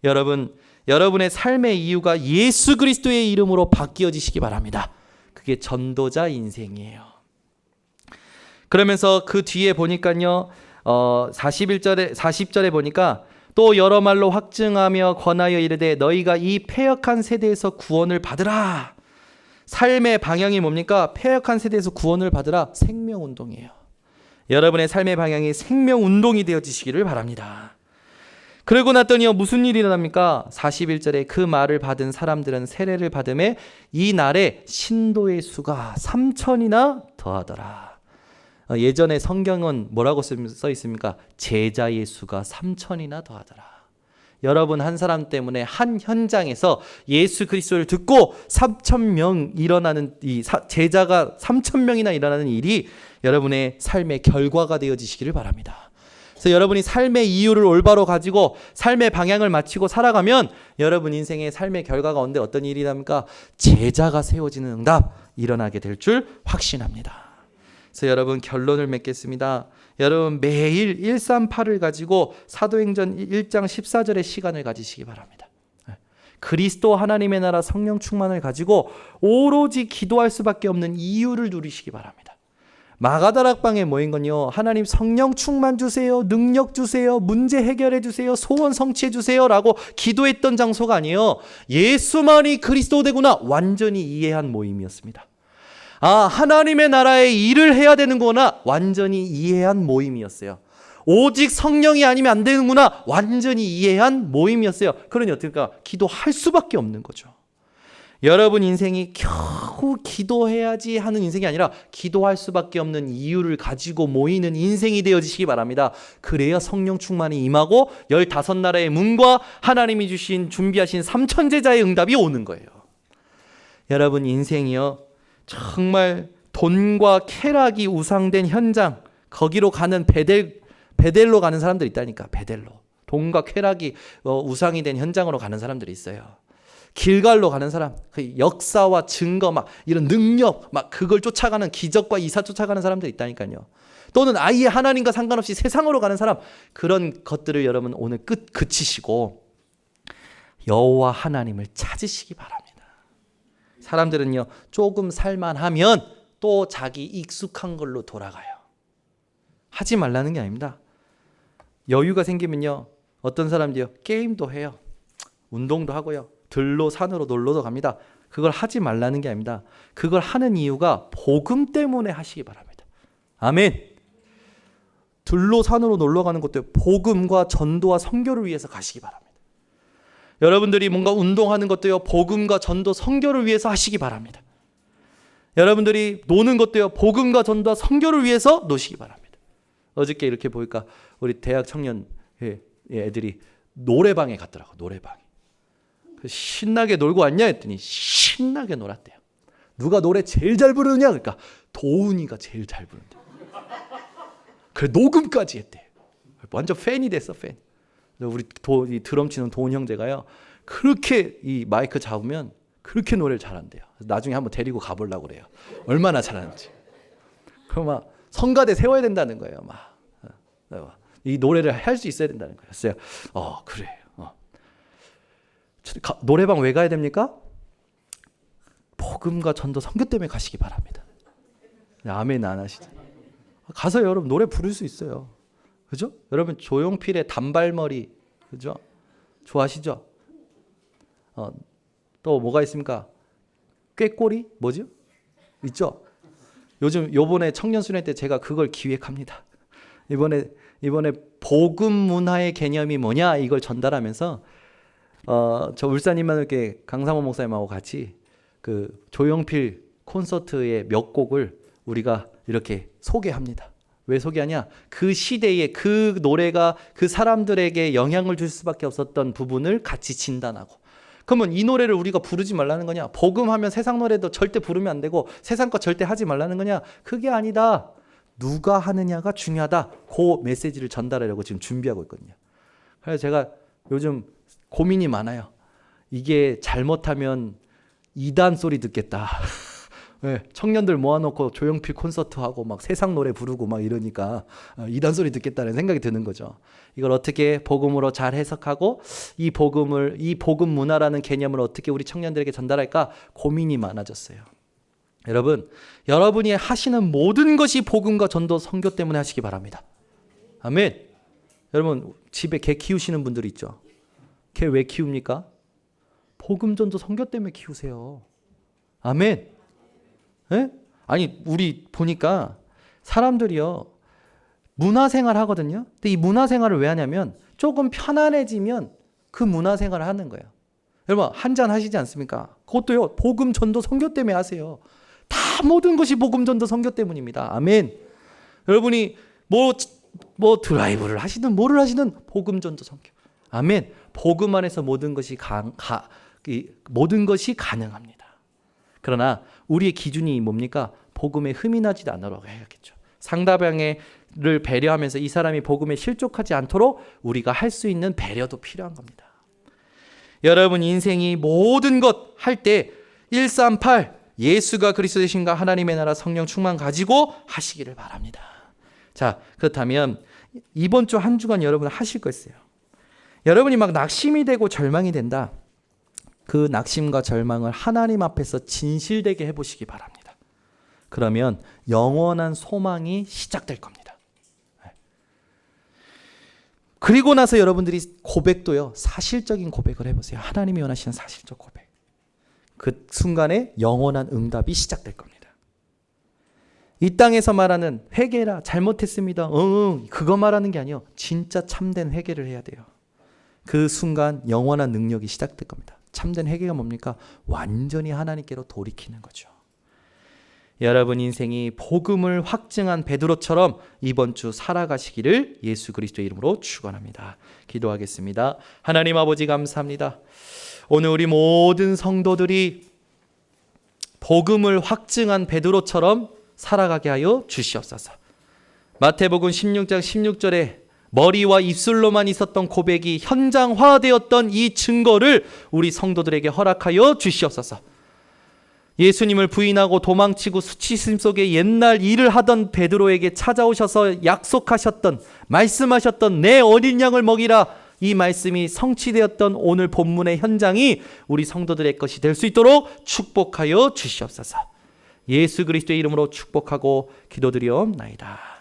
여러분의 삶의 이유가 예수 그리스도의 이름으로 바뀌어지시기 바랍니다. 그게 전도자 인생이에요. 그러면서 그 뒤에 보니까요 40절에 보니까 또 여러 말로 확증하며 권하여 이르되 너희가 이 패역한 세대에서 구원을 받으라. 삶의 방향이 뭡니까? 패역한 세대에서 구원을 받으라. 생명운동이에요. 여러분의 삶의 방향이 생명운동이 되어지시기를 바랍니다. 그러고 났더니요 무슨 일이 일어납니까? 41절에 그 말을 받은 사람들은 세례를 받음에 이 날에 신도의 수가 3,000이나 더하더라. 예전에 성경은 뭐라고 써 있습니까? 제자의 수가 3,000이나 더하더라. 여러분 한 사람 때문에 한 현장에서 예수 그리스도를 듣고 3,000명 일어나는 제자가 3,000명이나 일어나는 일이 여러분의 삶의 결과가 되어지시기를 바랍니다. 그래서 여러분이 삶의 이유를 올바로 가지고 삶의 방향을 맞추고 살아가면 여러분 인생의 삶의 결과가 언제 어떤 일이 납니까? 제자가 세워지는 응답 일어나게 될 줄 확신합니다. 그래서 여러분 결론을 맺겠습니다. 여러분 매일 138을 가지고 사도행전 1장 14절의 시간을 가지시기 바랍니다. 그리스도 하나님의 나라 성령 충만을 가지고 오로지 기도할 수밖에 없는 이유를 누리시기 바랍니다. 마가다락방에 모인 건요 하나님 성령 충만 주세요, 능력 주세요, 문제 해결해 주세요, 소원 성취해 주세요 라고 기도했던 장소가 아니에요. 예수만이 그리스도 되구나 완전히 이해한 모임이었습니다. 하나님의 나라의 일을 해야 되는구나 완전히 이해한 모임이었어요. 오직 성령이 아니면 안 되는구나 완전히 이해한 모임이었어요. 그러니 어떨까? 기도할 수밖에 없는 거죠. 여러분 인생이 겨우 기도해야지 하는 인생이 아니라 기도할 수밖에 없는 이유를 가지고 모이는 인생이 되어지시기 바랍니다. 그래야 성령 충만이 임하고 15나라의 문과 하나님이 주신 준비하신 3,000제자의 응답이 오는 거예요. 여러분 인생이요 정말 돈과 쾌락이 우상된 현장, 거기로 가는 베델로 가는 사람들이 있다니까. 베델로 돈과 쾌락이 우상이 된 현장으로 가는 사람들이 있어요. 길갈로 가는 사람, 그 역사와 증거 막 이런 능력 막 그걸 쫓아가는 기적과 이사 쫓아가는 사람들 있다니까요. 또는 아예 하나님과 상관없이 세상으로 가는 사람, 그런 것들을 여러분 오늘 그치시고 여호와 하나님을 찾으시기 바랍니다. 사람들은요 조금 살만하면 또 자기 익숙한 걸로 돌아가요. 하지 말라는 게 아닙니다. 여유가 생기면요 어떤 사람들이요 게임도 해요, 운동도 하고요, 들로 산으로 놀러도 갑니다. 그걸 하지 말라는 게 아닙니다. 그걸 하는 이유가 복음 때문에 하시기 바랍니다. 아멘. 들로 산으로 놀러 가는 것도 복음과 전도와 선교를 위해서 가시기 바랍니다. 여러분들이 뭔가 운동하는 것도요 복음과 전도 선교를 위해서 하시기 바랍니다. 여러분들이 노는 것도요 복음과 전도와 선교를 위해서 노시기 바랍니다. 어저께 이렇게 보니까 우리 대학 청년 애들이 노래방에 갔더라고. 노래방에 신나게 놀고 왔냐 했더니 신나게 놀았대요. 누가 노래 제일 잘 부르느냐 그러니까 도훈이가 제일 잘 부른대. 그래 녹음까지 했대. 완전 팬이 됐어. 팬. 우리 드럼 치는 도훈 형제가요 그렇게 이 마이크 잡으면 그렇게 노래를 잘한대요. 나중에 한번 데리고 가보려고 그래요. 얼마나 잘하는지. 그럼 막 성가대 세워야 된다는 거예요. 막 이 노래를 할 수 있어야 된다는 거예요. 그래서 그래. 노래방 왜 가야 됩니까? 복음과 전도 선교 때문에 가시기 바랍니다. 아멘 안 하시죠? 가서 여러분 노래 부를 수 있어요. 그죠? 여러분 조용필의 단발머리 그죠? 좋아하시죠? 또 뭐가 있습니까? 꾀꼬리 뭐죠? 있죠? 요번에 청년수련 때 제가 그걸 기획합니다. 이번에 복음 문화의 개념이 뭐냐 이걸 전달하면서 저 울산인만교회 강상호 목사님하고 같이 그 조용필 콘서트의 몇 곡을 우리가 이렇게 소개합니다. 왜 소개하냐? 그 시대에 그 노래가 그 사람들에게 영향을 줄 수밖에 없었던 부분을 같이 진단하고. 그러면 이 노래를 우리가 부르지 말라는 거냐? 복음하면 세상 노래도 절대 부르면 안 되고 세상 거 절대 하지 말라는 거냐? 그게 아니다. 누가 하느냐가 중요하다. 그 메시지를 전달하려고 지금 준비하고 있거든요. 그래서 제가 요즘 고민이 많아요. 이게 잘못하면 이단 소리 듣겠다. 네, 청년들 모아놓고 조용필 콘서트하고 막 세상 노래 부르고 막 이러니까 이단 소리 듣겠다는 생각이 드는 거죠. 이걸 어떻게 복음으로 잘 해석하고 이 복음 문화라는 개념을 어떻게 우리 청년들에게 전달할까 고민이 많아졌어요. 여러분이 하시는 모든 것이 복음과 전도 선교 때문에 하시기 바랍니다. 아멘. 여러분 집에 개 키우시는 분들 있죠. 개 왜 키웁니까? 복음 전도 선교 때문에 키우세요. 아멘. 네? 아니 우리 보니까 사람들이요 문화생활 하거든요. 근데 이 문화생활을 왜 하냐면 조금 편안해지면 그 문화생활을 하는 거예요. 여러분 한잔 하시지 않습니까? 그것도요 복음 전도 선교 때문에 하세요. 다 모든 것이 복음 전도 선교 때문입니다. 아멘. 여러분이 뭐 드라이브를 하시든 뭐를 하시든 복음 전도 선교. 아멘. 복음 안에서 모든 것이 가능합니다. 그러나 우리의 기준이 뭡니까? 복음에 흠이 나지 않으라고 해야겠죠. 상대방을 배려하면서 이 사람이 복음에 실족하지 않도록 우리가 할 수 있는 배려도 필요한 겁니다. 여러분 인생이 모든 것 할 때 138 예수가 그리스도 되신가 하나님의 나라 성령 충만 가지고 하시기를 바랍니다. 자, 그렇다면 이번 주 한 주간 여러분 하실 거 있어요. 여러분이 막 낙심이 되고 절망이 된다. 그 낙심과 절망을 하나님 앞에서 진실되게 해보시기 바랍니다. 그러면 영원한 소망이 시작될 겁니다. 그리고 나서 여러분들이 고백도요 사실적인 고백을 해보세요. 하나님이 원하시는 사실적 고백. 그 순간에 영원한 응답이 시작될 겁니다. 이 땅에서 말하는 회개라 잘못했습니다. 그거 말하는 게 아니요. 진짜 참된 회개를 해야 돼요. 그 순간 영원한 능력이 시작될 겁니다. 참된 회개가 뭡니까? 완전히 하나님께로 돌이키는 거죠. 여러분 인생이 복음을 확증한 베드로처럼 이번 주 살아가시기를 예수 그리스도의 이름으로 축원합니다. 기도하겠습니다. 하나님 아버지 감사합니다. 오늘 우리 모든 성도들이 복음을 확증한 베드로처럼 살아가게 하여 주시옵소서. 마태복음 16장 16절에 머리와 입술로만 있었던 고백이 현장화되었던 이 증거를 우리 성도들에게 허락하여 주시옵소서. 예수님을 부인하고 도망치고 수치심 속에 옛날 일을 하던 베드로에게 찾아오셔서 약속하셨던, 말씀하셨던 내 어린 양을 먹이라, 이 말씀이 성취되었던 오늘 본문의 현장이 우리 성도들의 것이 될 수 있도록 축복하여 주시옵소서. 예수 그리스도의 이름으로 축복하고 기도드리옵나이다.